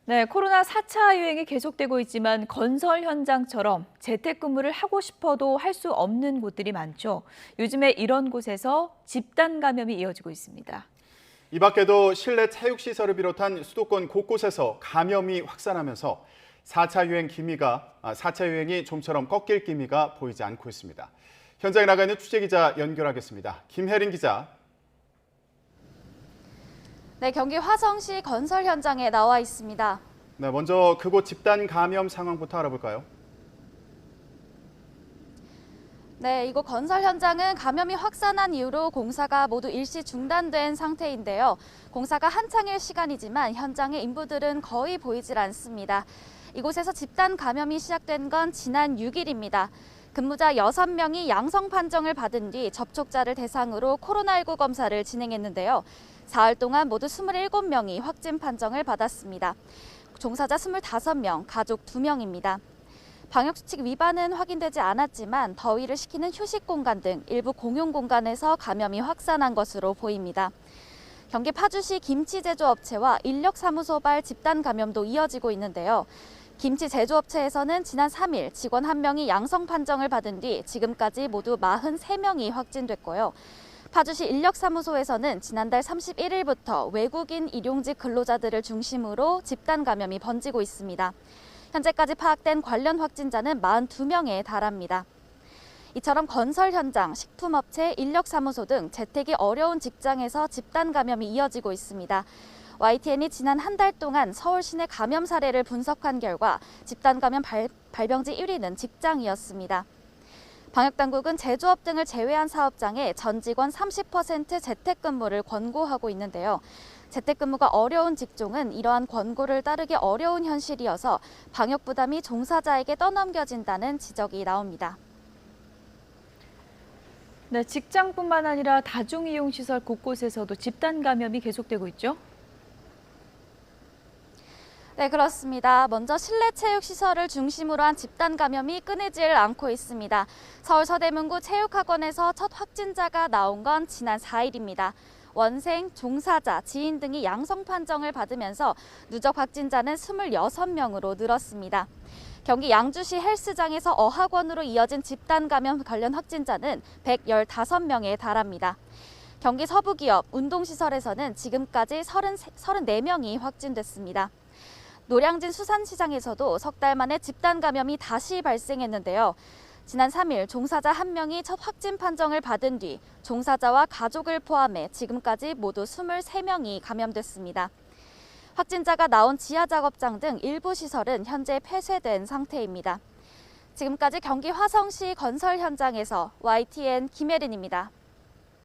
네, 코로나 4차 유행이 계속되고 있지만 건설 현장처럼 재택근무를 하고 싶어도 할 수 없는 곳들이 많죠. 요즘에 이런 곳에서 집단 감염이 이어지고 있습니다. 이 밖에도 실내 체육시설을 비롯한 수도권 곳곳에서 감염이 확산하면서 4차 유행이 좀처럼 꺾일 기미가 보이지 않고 있습니다. 현장에 나가 있는 취재기자 연결하겠습니다. 김혜린 기자. 네, 경기 화성시 건설 현장에 나와 있습니다. 네, 먼저 그곳 집단 감염 상황부터 알아볼까요? 네, 이곳 건설 현장은 감염이 확산한 이후로 공사가 모두 일시 중단된 상태인데요. 공사가 한창일 시간이지만 현장의 인부들은 거의 보이질 않습니다. 이곳에서 집단 감염이 시작된 건 지난 6일입니다. 근무자 6명이 양성 판정을 받은 뒤 접촉자를 대상으로 코로나19 검사를 진행했는데요. 사흘 동안 모두 27명이 확진 판정을 받았습니다. 종사자 25명, 가족 2명입니다. 방역수칙 위반은 확인되지 않았지만 더위를 식히는 휴식 공간 등 일부 공용 공간에서 감염이 확산한 것으로 보입니다. 경기 파주시 김치 제조업체와 인력사무소발 집단 감염도 이어지고 있는데요. 김치 제조업체에서는 지난 3일 직원 1명이 양성 판정을 받은 뒤 지금까지 모두 43명이 확진됐고요. 파주시 인력사무소에서는 지난달 31일부터 외국인 일용직 근로자들을 중심으로 집단 감염이 번지고 있습니다. 현재까지 파악된 관련 확진자는 42명에 달합니다. 이처럼 건설 현장, 식품업체, 인력사무소 등 재택이 어려운 직장에서 집단 감염이 이어지고 있습니다. YTN이 지난 한 달 동안 서울 시내 감염 사례를 분석한 결과 집단 감염 발병지 1위는 직장이었습니다. 방역당국은 제조업 등을 제외한 사업장에 전 직원 30% 재택근무를 권고하고 있는데요. 재택근무가 어려운 직종은 이러한 권고를 따르기 어려운 현실이어서 방역 부담이 종사자에게 떠넘겨진다는 지적이 나옵니다. 네, 직장뿐만 아니라 다중이용시설 곳곳에서도 집단 감염이 계속되고 있죠. 네, 그렇습니다. 먼저 실내 체육시설을 중심으로 한 집단 감염이 끊이질 않고 있습니다. 서울 서대문구 체육학원에서 첫 확진자가 나온 건 지난 4일입니다. 원생, 종사자, 지인 등이 양성 판정을 받으면서 누적 확진자는 26명으로 늘었습니다. 경기 양주시 헬스장에서 어학원으로 이어진 집단 감염 관련 확진자는 115명에 달합니다. 경기 서부기업 운동시설에서는 지금까지 34명이 확진됐습니다. 노량진 수산시장에서도 석 달 만에 집단 감염이 다시 발생했는데요. 지난 3일 종사자 1명이 첫 확진 판정을 받은 뒤 종사자와 가족을 포함해 지금까지 모두 23명이 감염됐습니다. 확진자가 나온 지하작업장 등 일부 시설은 현재 폐쇄된 상태입니다. 지금까지 경기 화성시 건설 현장에서 YTN 김혜린입니다.